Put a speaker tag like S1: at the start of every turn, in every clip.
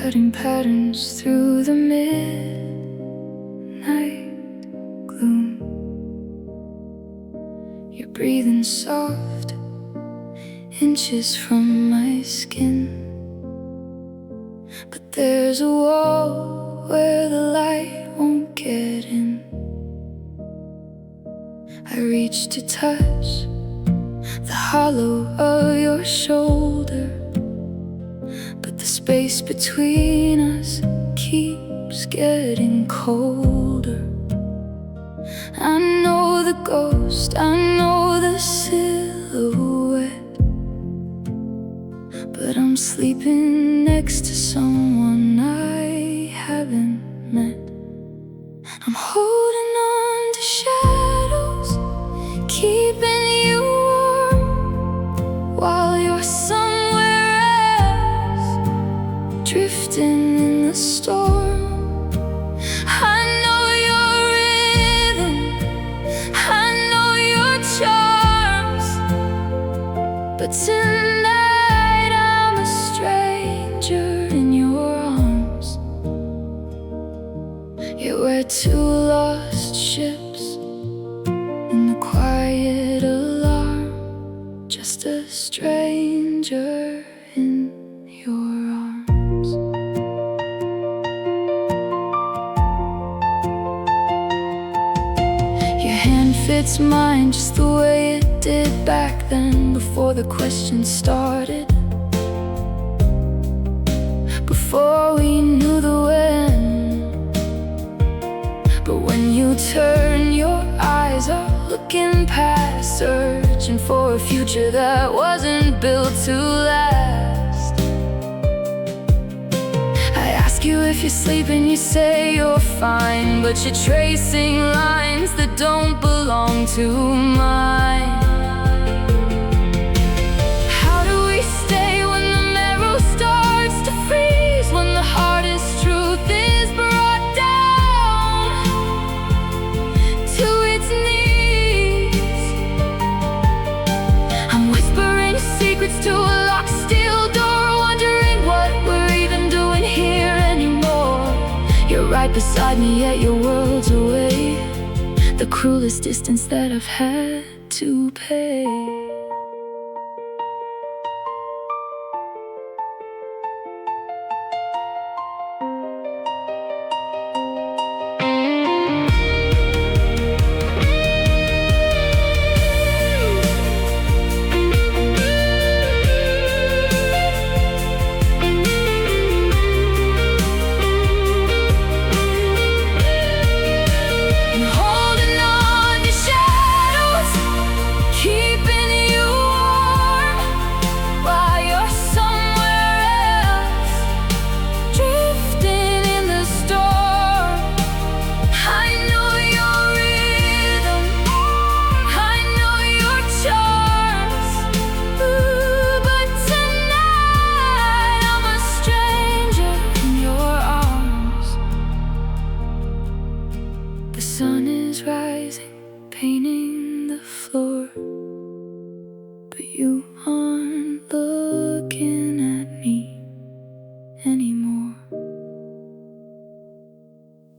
S1: cutting patterns through the midnight gloom. You're breathing soft, inches from my skin. But there's a wall where the light won't get in. I reach to touch the hollow of your shoulder, but the space between us keeps getting colder. I know the ghost, I know the silhouette, but I'm sleeping next to someone I haven't met. I'm holding on to shadows, keeping you warm while you're somewhere else, drifting in the storm. I know your rhythm, I know your charms, but tonight I'm a stranger in your arms. Yeah, we're two lost ships in the quiet alarm, just a stranger in your arms. Your hand fits mine just the way it did back then, before the questions started, before we knew the when. But when you turn, your eyes are looking past, searching for a future that wasn't built to last. I ask you if you're sleeping, you say you're fine, but you're tracing lines that don't belong to mine. How do we stay when the marrow starts to freeze, when the hardest truth is brought down to its knees? I'm whispering secrets to a locked steel door, wondering what we're even doing here anymore. You're right beside me, yet your world's away, the cruelest distance that I've had to pay. The sun is rising, painting the floor, but you aren't looking at me anymore.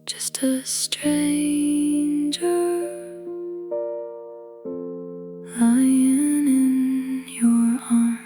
S1: Just a stranger lying in your arms.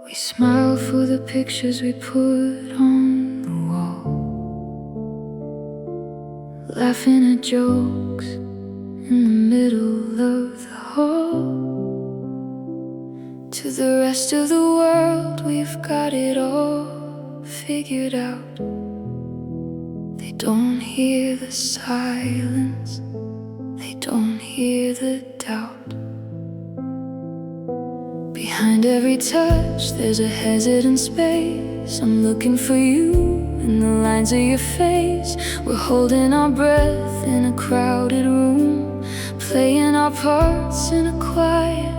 S1: We smile for the pictures we put on the wall, laughing at jokes in the middle of the hall. To the rest of the world, we've got it all figured out. They don't hear the silence, they don't hear the doubt. Behind every touch, there's a hesitant space. I'm looking for you in the lines of your face. We're holding our breath in a crowded room, playing our parts in a quiet,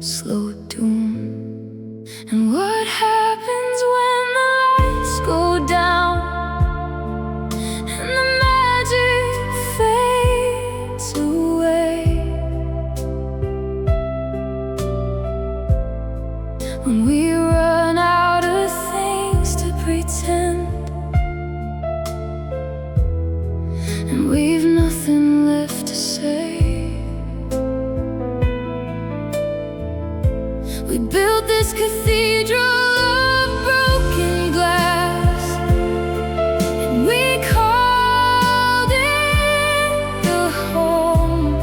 S1: slow doom. And what happens when the lights go down and the magic fades away? When we run out of things to pretend, and we've nothing left to say. We built this cathedral of broken glass, and we called it a home.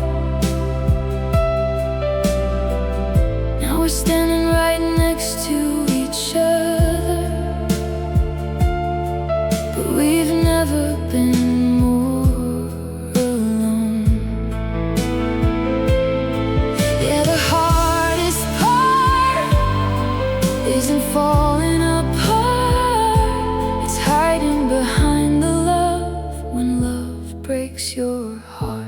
S1: Now we're standing right next to each other, but we've never been more alone. Yeah, the hardest part isn't falling apart, it's hiding behind the love when love breaks your heart.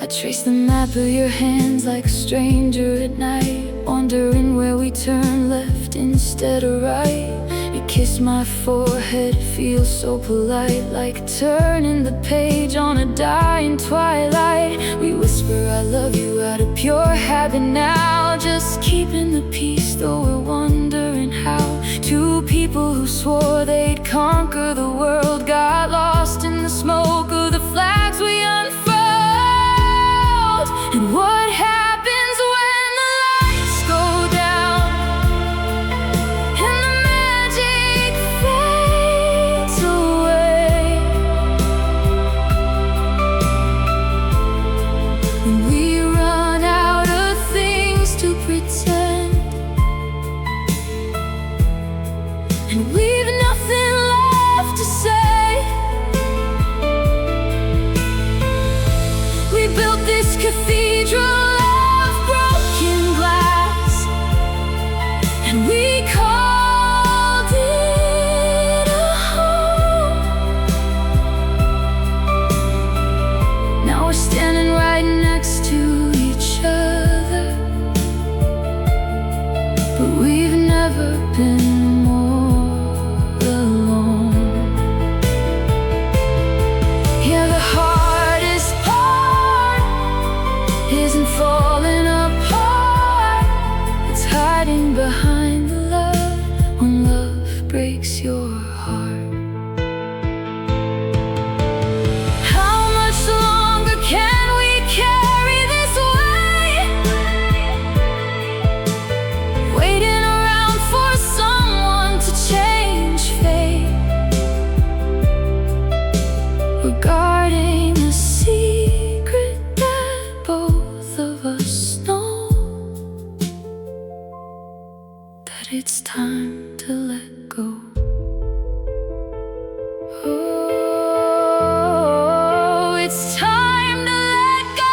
S1: I trace the map of your hands like a stranger at night, wondering where we turn, left instead of right. You kiss my forehead, feels so polite, like turning the page on a dying twilight. We whisper I love you out of pure habit now, just keeping the peace though we're wondering how. Two people who swore they'd conquer the world got lost in the smoke of the flags we unfurled. And what happens when the lights go down and the magic fades away? When we run out of things to pretend, and we've nothing left to say. We built this cathedral of broken glass, and we called it a home. Now we're standing right next to each other, but we've never been more alone. Yeah, the hardest part isn't falling apart, it's hiding behind the love when love breaks your heart. How much longer can we carry this weight? Waiting around for someone to change fate, regarding a secret that both of us know, that it's time to let go. Oh, it's time to let go.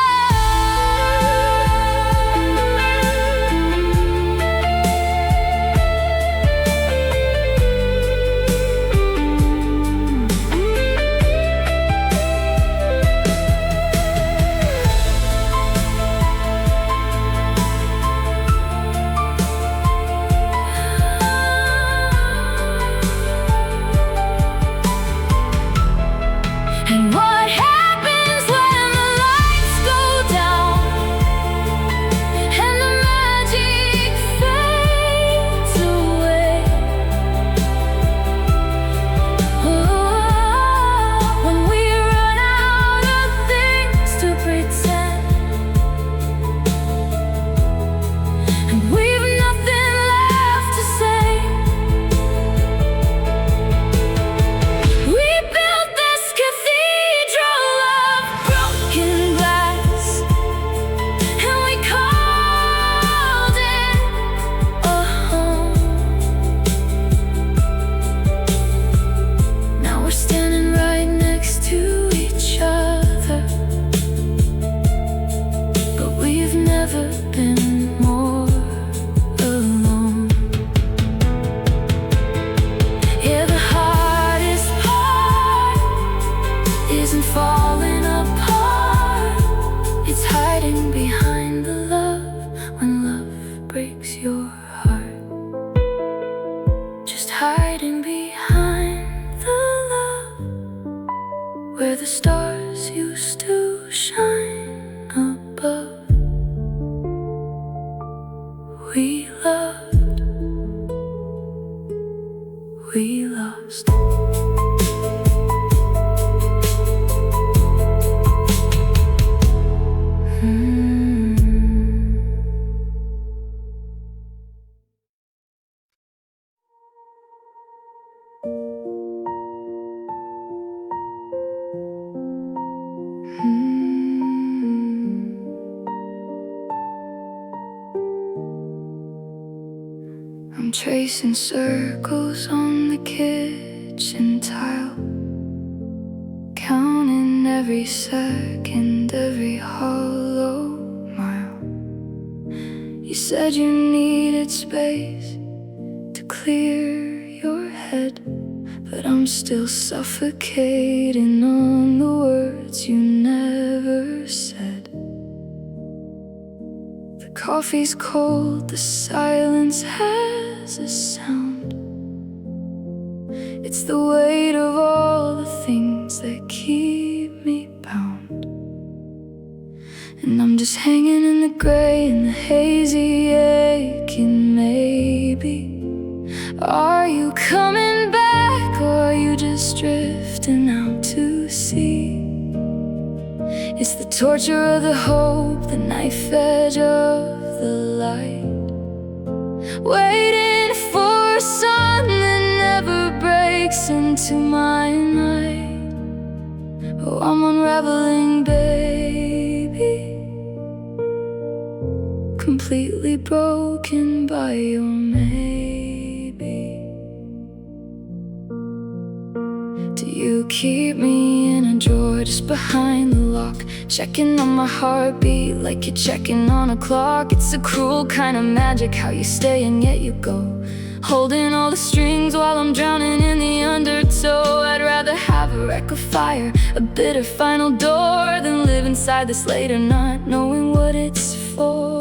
S1: where the stars used to shine above. We loved, we lost. I'm tracing circles on the kitchen tile, counting every second, every hollow mile. You said you needed space to clear your head, but I'm still suffocating on the words you never said. The coffee's cold, the silence has a sound. It's the weight of all the things that keep me bound. And I'm just hanging in the gray, in the hazy aching maybe. Are you coming back, or are you just drifting out to sea? It's the torture of the hope, the knife edge of the light, waiting for a sun that never breaks into my night. Oh, I'm unraveling, baby, completely broken by your maybe. Do you keep me in a drawer just behind the lock, checking on my heartbeat like you're checking on a clock? It's a cruel kind of magic how you stay and yet you go, holding all the strings while I'm drowning in the undertow. I'd rather have a wreck of fire, a bitter final door, than live inside this later not knowing what it's for.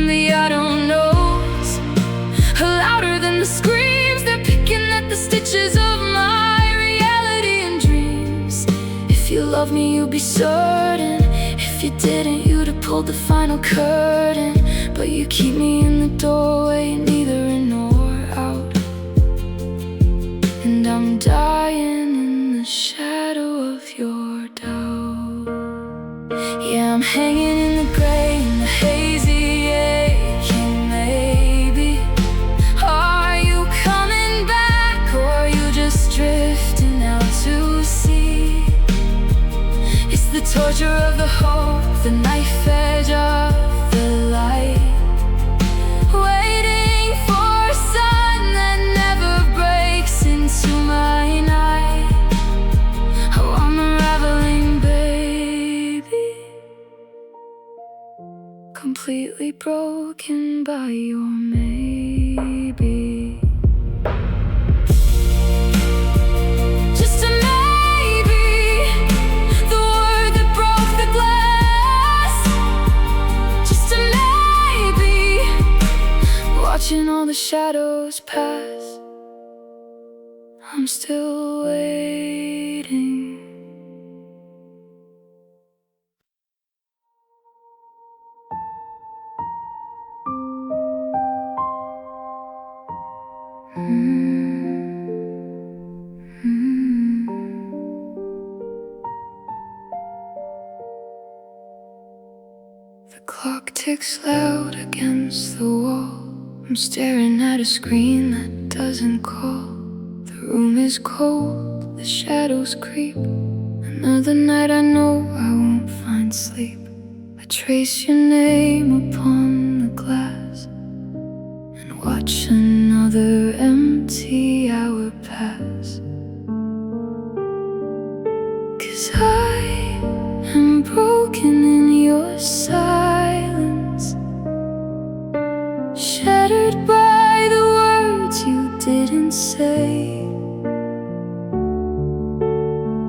S1: The I don't knows are louder than the screams. They're picking at the stitches of my reality and dreams. If you love me, you'd be certain. If you didn't, you'd have pulled the final curtain. But you keep me in the doorway, neither in nor out. And I'm dying in the shadow of your doubt. Yeah, I'm hanging in the gray, in the hazy aching maybe. Are you coming back, or are you just drifting out to sea? It's the torture of the hope, the knife edge of the light, waiting for a sun that never breaks into my night. Oh, I'm unraveling, baby, completely broken by your maybe. Just a maybe, the word that broke the glass. Just a maybe, watching all the shadows pass. I'm still waiting. The clock ticks loud against the wall. I'm staring at a screen that doesn't call. The room is cold, the shadows creep. Another night I know I won't find sleep. I trace your name upon the glass and watch another empty hour pass. 'Cause I am broken in your silence, shattered by the words you didn't say,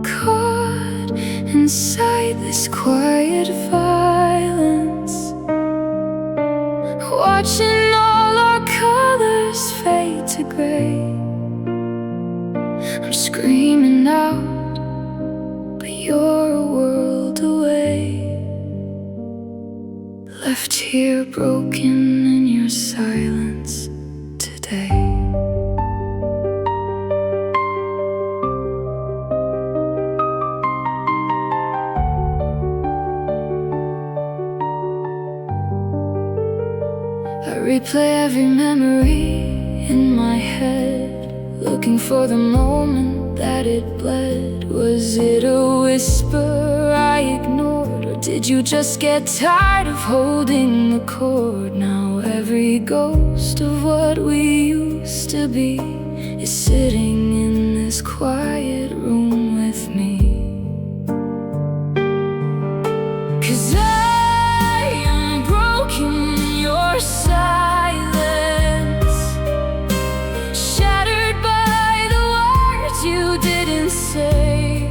S1: caught inside this quiet violence, watching all our colors fade to gray. I'm screaming out, but you're a world away. Left here broken in your silence today. I replay every memory in my head, looking for the moment that it bled. Was it a whisper I ignored, or did you just get tired of holding the cord? Now every ghost of what we used to be is sitting in this quiet room with me. 'Cause I am broken in your silence, shattered by the words you didn't say,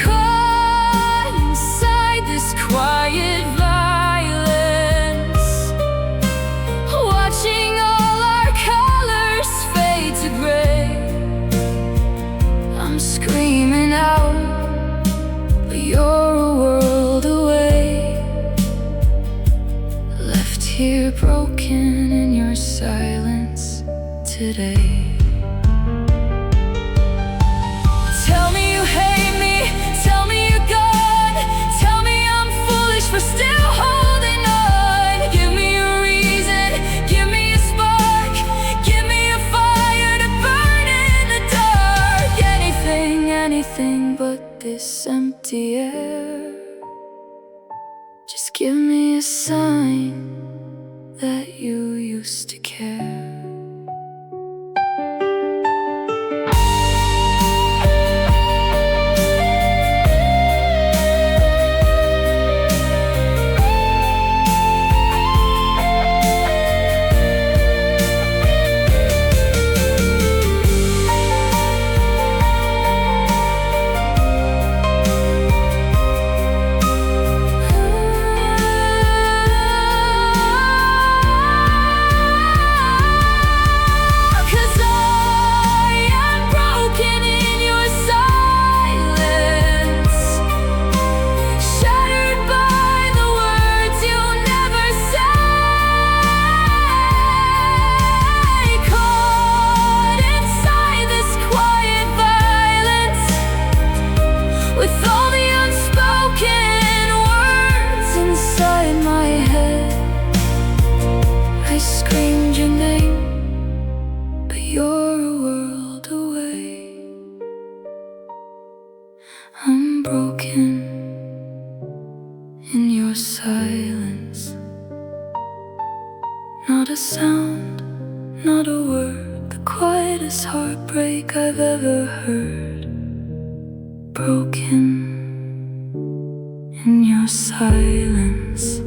S1: caught inside this quiet violence, watching all our colors fade to gray. I'm screaming out, but you're a world away. Left here broken in your silence today. Tell me you hate me, tell me you're gone, tell me I'm foolish for still holding on. Give me a reason, give me a spark, give me a fire to burn in the dark. Anything, anything but this empty air. Just give me a sign that you used to care. With all the unspoken words inside my head, I screamed your name, but you're a world away. I'm broken in your silence. Not a sound, not a word, the quietest heartbreak I've ever heard. Broken in your silence.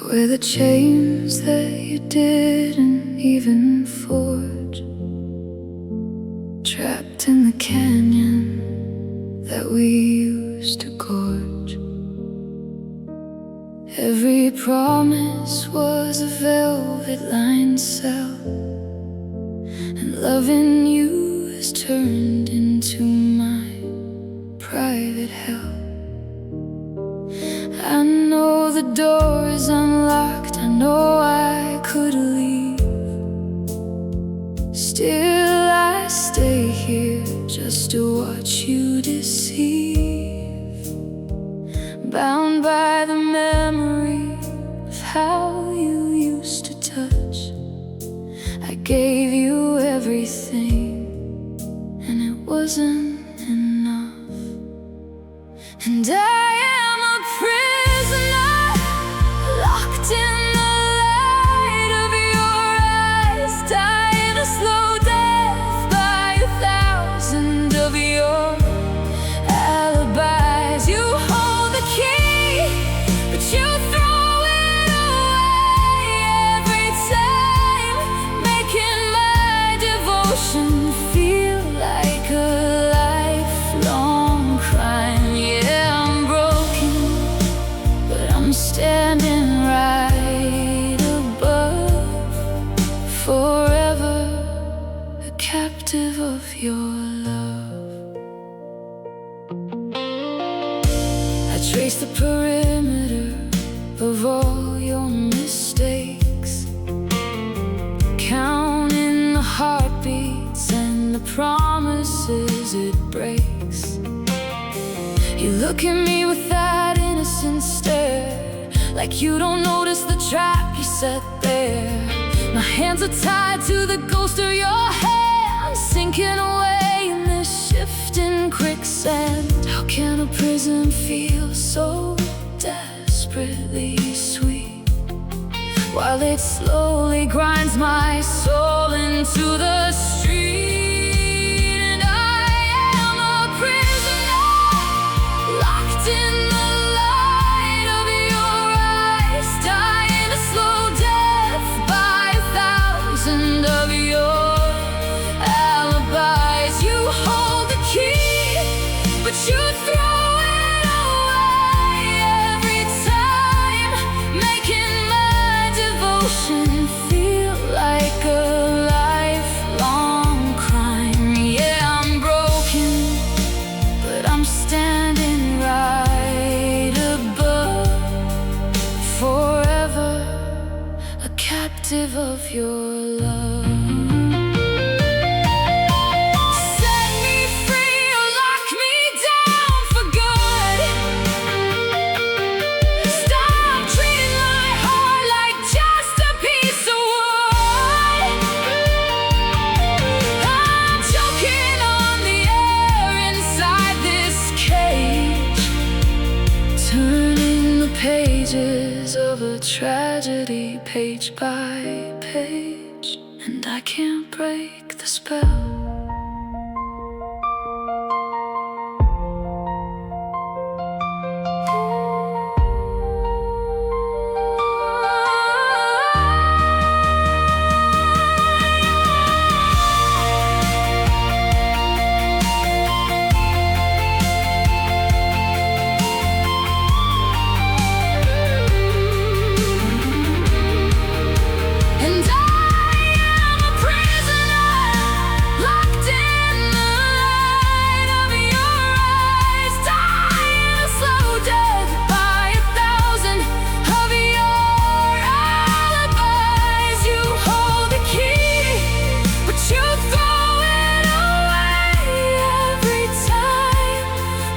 S1: Wear the chains that you didn't even forge, trapped in the canyon that we used to gorge. Every promise was a velvet-lined cell, and loving you has turned into my private hell. I know the door is unlocked, I know I could leave. Still I stay here just to watch you deceive. Bound by the memory of how you used to touch. I gave you everything, and it wasn't enough. And I am a prisoner, locked in promises it breaks. You look at me with that innocent stare, like you don't notice the trap you set there. My hands are tied to the ghost of your hand, sinking away in this shifting quicksand. How can a prison feel so desperately sweet, while it slowly grinds my soul into the street? And I am a prisoner, locked in the light of your eyes, dying a slow death by 1,000 of your alibis. You hold the key, but you throw it away every time, making my devotion feel like a lifelong crime. Yeah, I'm broken, but I'm standing right above, forever a captive of your love. Set me free or lock me down for good. Stop treating my heart like just a piece of wood. I'm choking on the air inside this cage, turning the pages of a tragedy, page by page, and I can't break the spell. And I am a prisoner, locked in the light of your eyes, dying a slow death by 1,000 of your alibis. You hold the key, but you throw it away every time,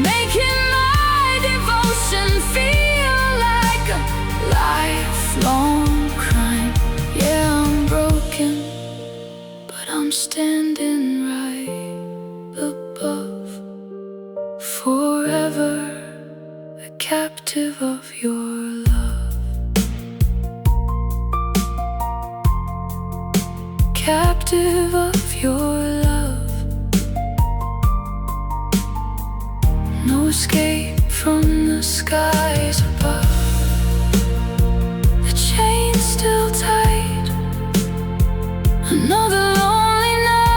S1: making my devotion feel like a lifelong crime. Yeah, I'm broken, but I'm standing right above, forever a captive of your love. Captive of your love. No escape from the skies above. The chain's still tight, another lonely night.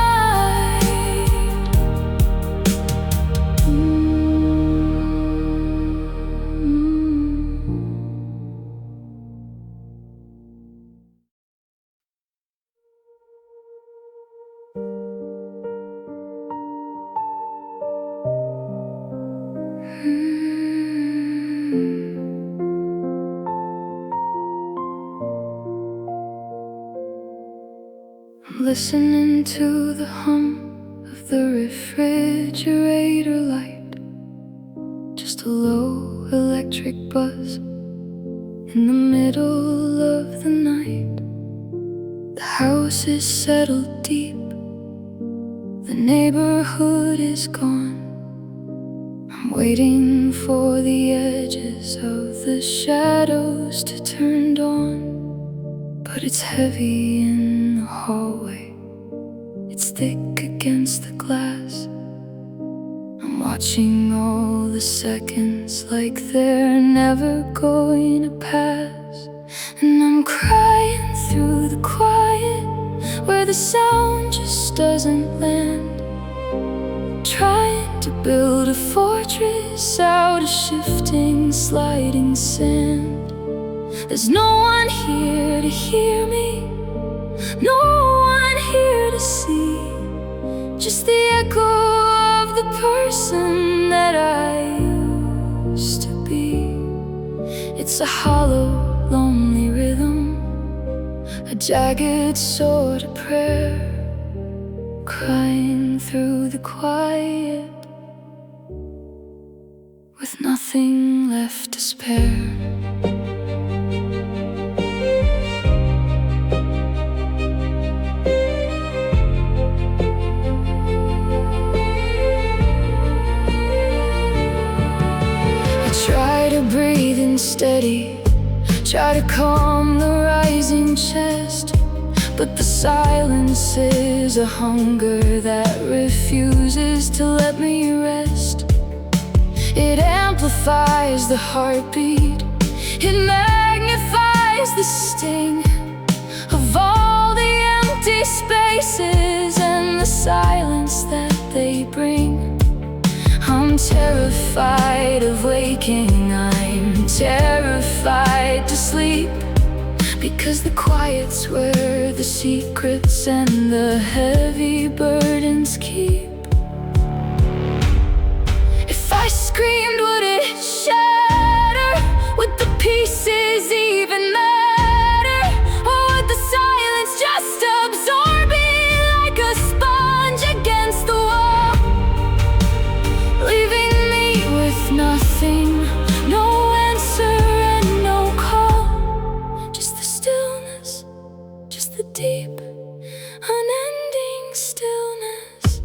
S1: I'm listening to the hum of the refrigerator light, just a low electric buzz in the middle of the night. The house is settled deep, the neighborhood is gone. I'm waiting for the edges of the shadows to turn dawn, but it's heavy in the hallway, it's thick against the glass. I'm watching all the seconds like they're never going to pass, and I'm crying through the quiet where the sound just doesn't land, trying to build a fortress out of shifting, sliding sand. There's no one here to hear me, no one here to see, just the echo of the person that I used to be. It's a hollow, lonely rhythm, a jagged sort of prayer, crying through the quiet, with nothing left to spare. Try to breathe in steady, try to calm the rising chest, but the silence is a hunger that refuses to let me rest. It amplifies the heartbeat, it magnifies the sting of all the empty spaces and the silence that they bring. I'm terrified of waking, I'm terrified to sleep, because the quiet's where the secrets and the heavy burdens keep. If I screamed, would it shatter? Would the pieces even matter? Or would the silence just absorb me like a sponge against the wall, leaving me with nothing, no answer and no call, just the stillness, just the deep, unending stillness.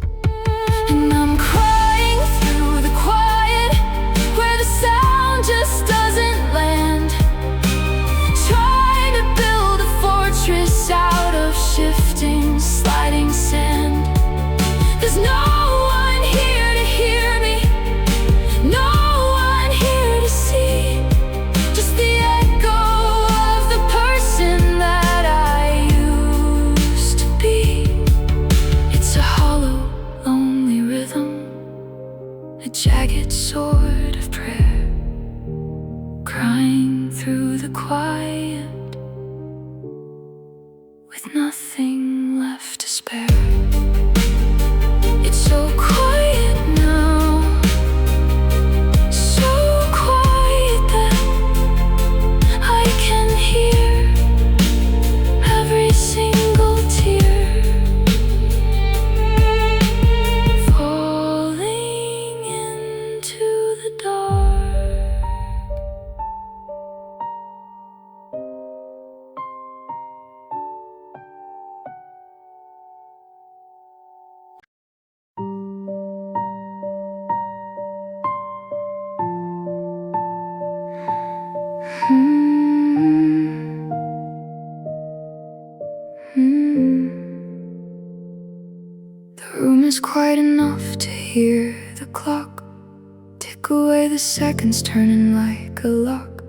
S1: And I'm crying through the quiet, where the sound just doesn't land, trying to build a fortress out of shifting, sliding sand. There's no one here to hear me, no one here to see, just the echo of the person that I used to be. It's a hollow, lonely rhythm, a jagged sword of prayer, crying through the quiet, with nothing left to spare. It's so quiet now, so quiet that I can hear every single tear falling into the dark. The room is quiet enough to hear the clock tick away, the seconds turning like a lock.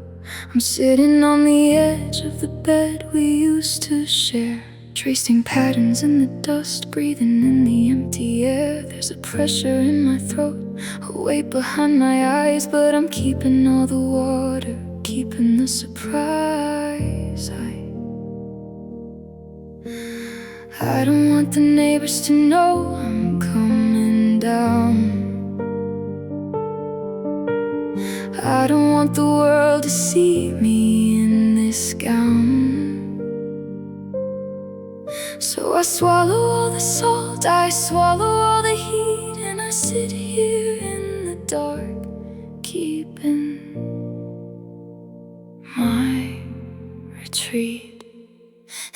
S1: I'm sitting on the edge of the bed we used to share, tracing patterns in the dust, breathing in the empty air. There's a pressure in my throat, a weight behind my eyes, but I'm keeping all the water, keeping the surprise. I don't want the neighbors to know I'm coming down. I don't want the world to see me in this gown. So I swallow all the salt, I swallow all the heat, and I sit here in the dark, keeping my retreat.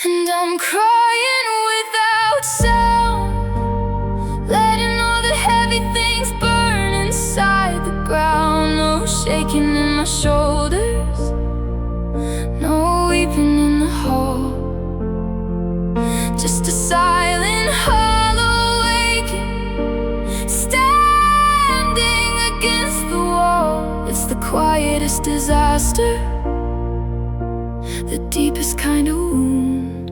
S1: And I'm crying without sound, letting all the heavy things burn inside the ground. No shaking in my shoulders, no weeping in the hall, just a silent hollow waking, standing against the wall. It's the quietest disaster, the deepest kind of wound,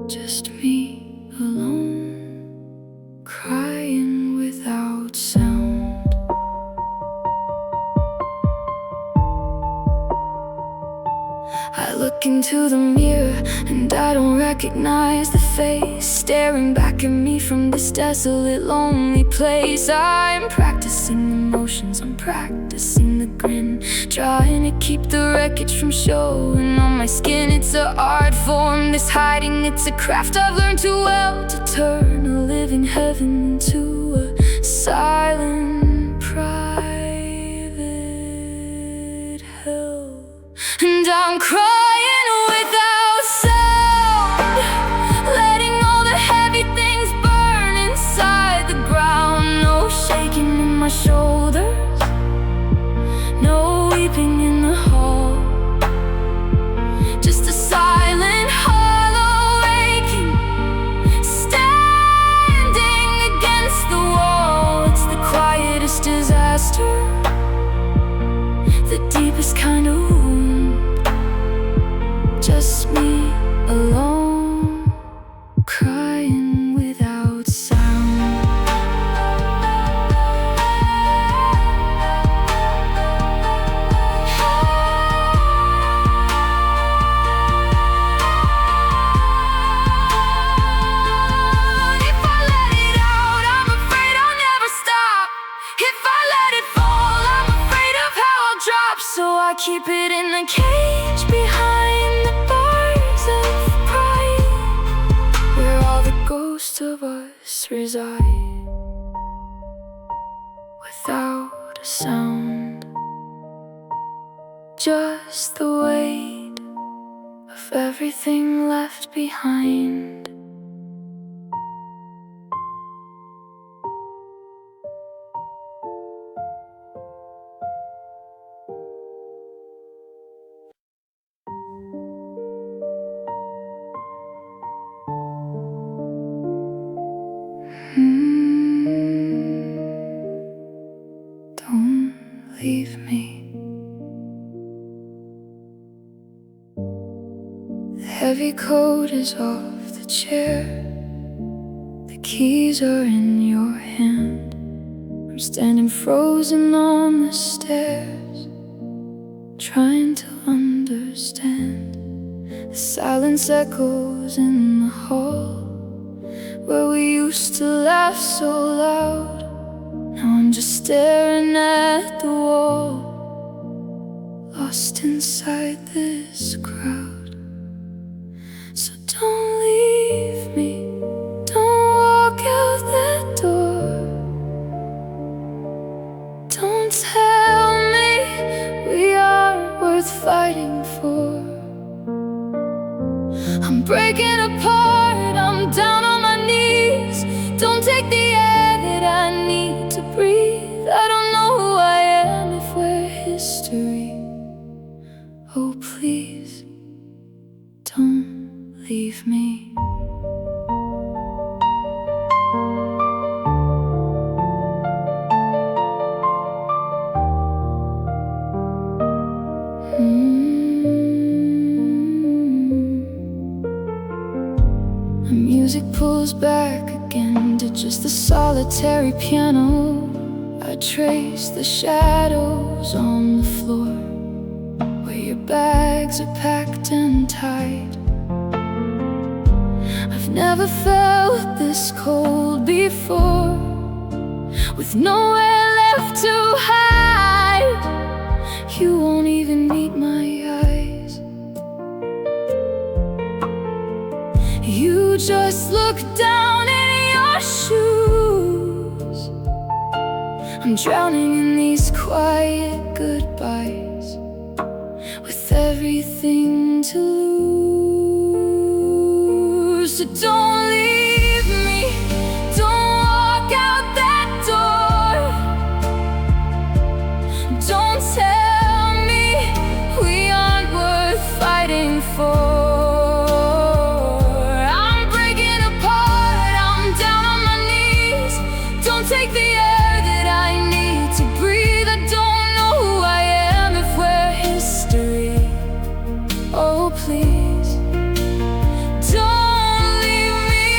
S1: just me alone, crying without sound. I look into the mirror and I don't recognize the face staring back at me from this desolate, lonely place. I'm practicing emotions, I'm practicing the grin, trying to keep the wreckage from showing on my skin. It's an art form form, this hiding, it's a craft I've learned too well to turn a living heaven into a silent, private hell. And I'm crying without sound, letting all the heavy things burn inside the ground. No shaking in my shoulders, no weeping in the hall, just a silent, hollow aching, standing against the wall. It's the quietest disaster, the deepest kind of wound, just me alone, crying without sound. So I keep it in the cage behind the bars of pride, where all the ghosts of us reside, without a sound, just the weight of everything left behind. Don't leave me. The heavy coat is off the chair, the keys are in your hand. I'm standing frozen on the stairs, trying to understand. The silence echoes in the hall, where we used to laugh so loud. Now I'm just staring at the wall, lost inside this crowd. So don't leave me, don't walk out that door. Don't tell me we aren't worth fighting for. I'm breaking apart, I'm down on my knees. Don't take the air that I need to breathe. I don't know who I am if we're history. Oh please, don't leave me. The music pulls back again to just the solitary piano. I trace the shadows on the floor, where your bags are packed and tied. I've never felt this cold before, with nowhere left to hide. You won't even meet my eyes, you just look down in your shoes. I'm drowning in these quiet goodbyes, with everything to lose. So don't leave me, don't walk out that door. Don't tell me we aren't worth fighting for. Take the air that I need to breathe. I don't know who I am if we're history. Oh please, don't leave me.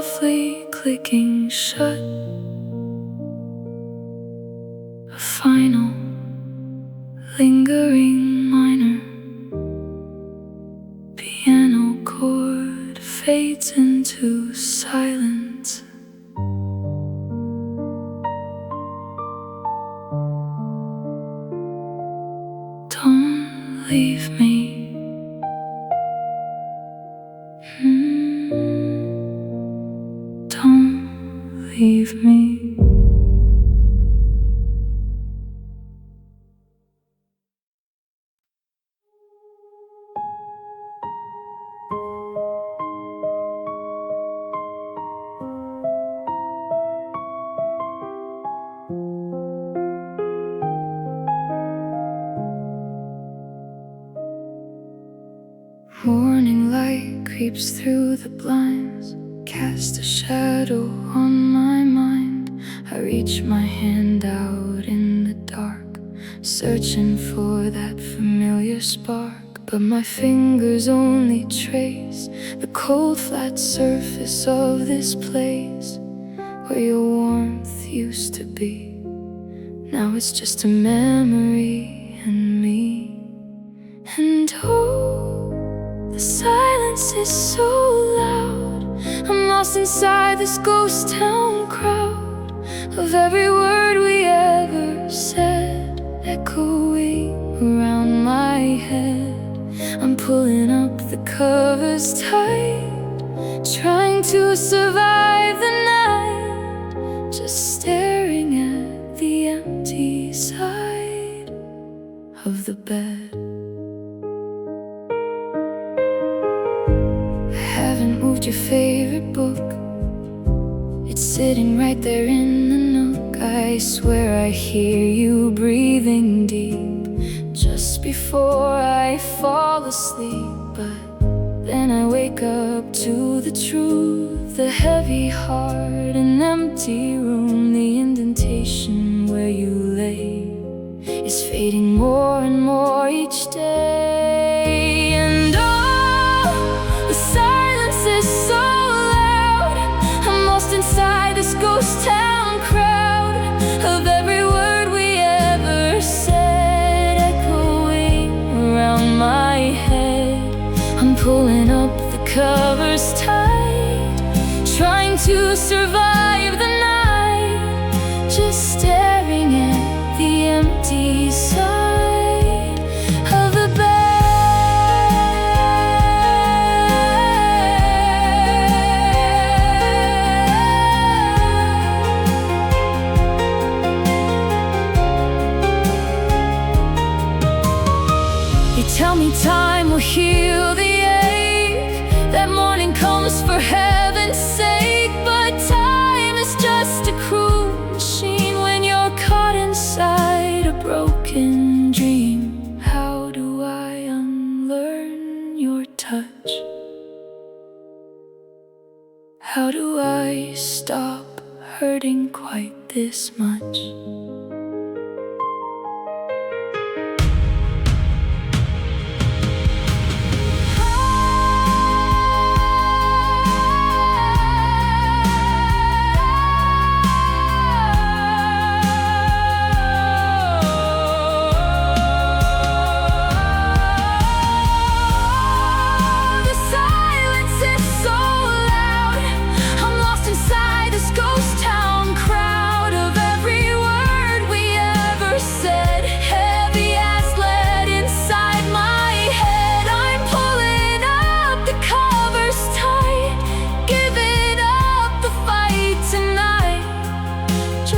S1: softly clicking shut, a final lingering minor piano chord fades into silence. Don't leave me. Don't leave me. Morning light creeps through the blinds, cast a shadow on my mind. I reach my hand out in the dark, searching for that familiar spark. But my fingers only trace the cold flat surface of this place where your warmth used to be. Now it's just a memory and me. And oh, the silence is so loud. I'm lost inside this ghost town crowd of every word we ever said, echoing around my head. I'm pulling up the covers tight, trying to survive the night, just staring at the empty side of the bed. Haven't moved your favorite book, it's sitting right there in the nook. I swear I hear you breathing deep just before I fall asleep. But then I wake up to the truth, the heavy heart, an empty room. The indentation where you lay is fading more and more each day. And oh, the silence is so loud. I'm lost inside this ghost town crowd of every word we ever said, echoing around my head. I'm pulling up the covers tight, trying to survive the night, just staring at the empty side of the bed. You tell me time will heal the ache, that morning comes for heaven's sake. But time is just a cruel machine when you're caught inside a broken dream. How do I unlearn your touch? How do I stop hurting quite this much?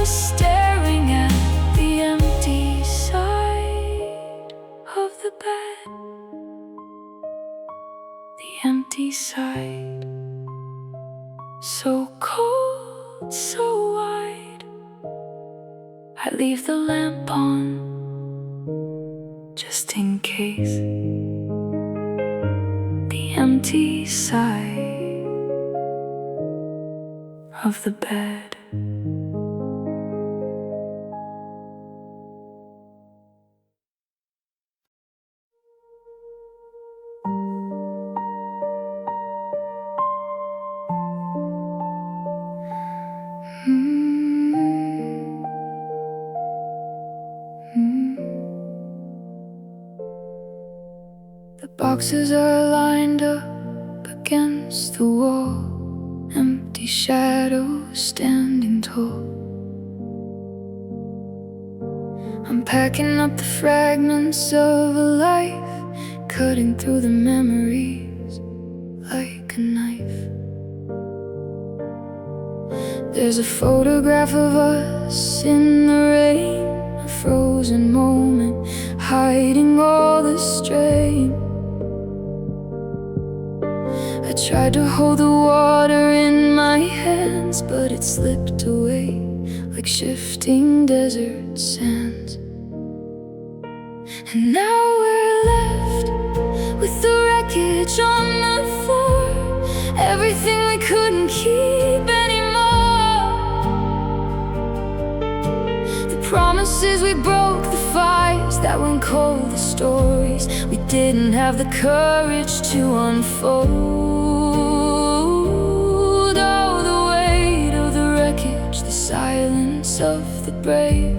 S1: Staring at the empty side of the bed, the empty side, so cold, so wide. I leave the lamp on just in case. The empty side of the bed. boxes are lined up against the wall, empty shadows standing tall. I'm packing up the fragments of a life, cutting through the memories like a knife. There's a photograph of us in the rain, a frozen moment hiding all the strain. I tried to hold the water in my hands, but it slipped away like shifting desert sands. And now we're left with the wreckage on the floor, everything we couldn't keep anymore. The promises we broke, the fires that went cold, the stories we didn't have the courage to unfold. Oh, the weight of the wreckage, the silence of the brave,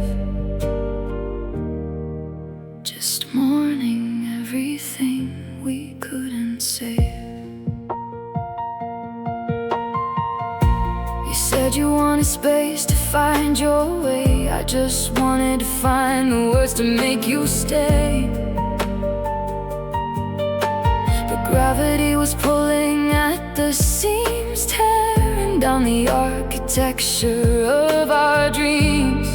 S1: just mourning everything we couldn't save. You said you wanted space to find your way. I just wanted to find the words to make you stay. But gravity was pulling at the seams, tearing down the architecture of our dreams.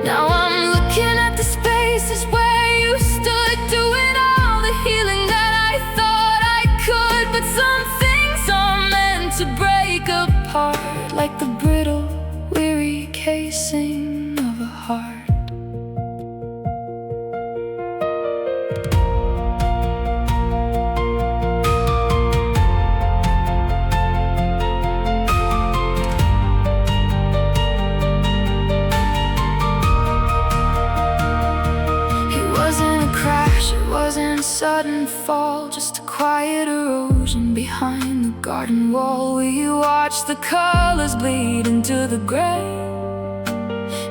S1: Now I'm looking at the spaces where you stood, doing all the healing that I thought I could. But some things are meant to break apart, like the brittle, weary casing of a heart. It wasn't a sudden fall, just a quiet erosion behind the garden wall. We watched the colors bleed into the gray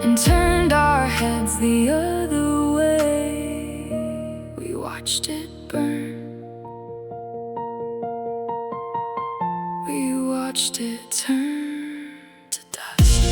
S1: and turned our heads the other way. We watched it burn, we watched it turn to dust.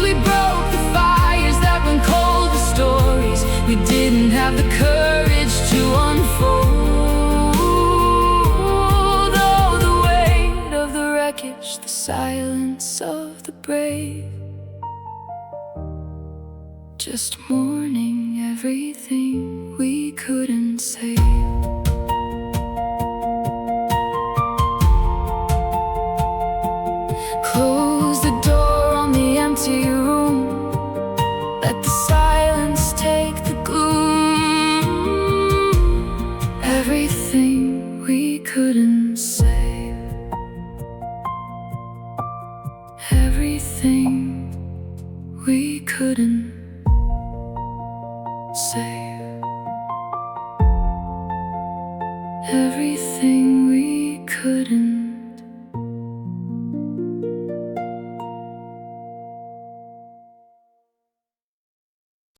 S1: We broke the fires that went cold, the stories we didn't have the courage to unfold. Oh, the weight of the wreckage, the silence of the brave, just mourning everything we couldn't save. Close the door on the empty room, let the silence take the gloom. Everything we couldn't save, everything we couldn't save.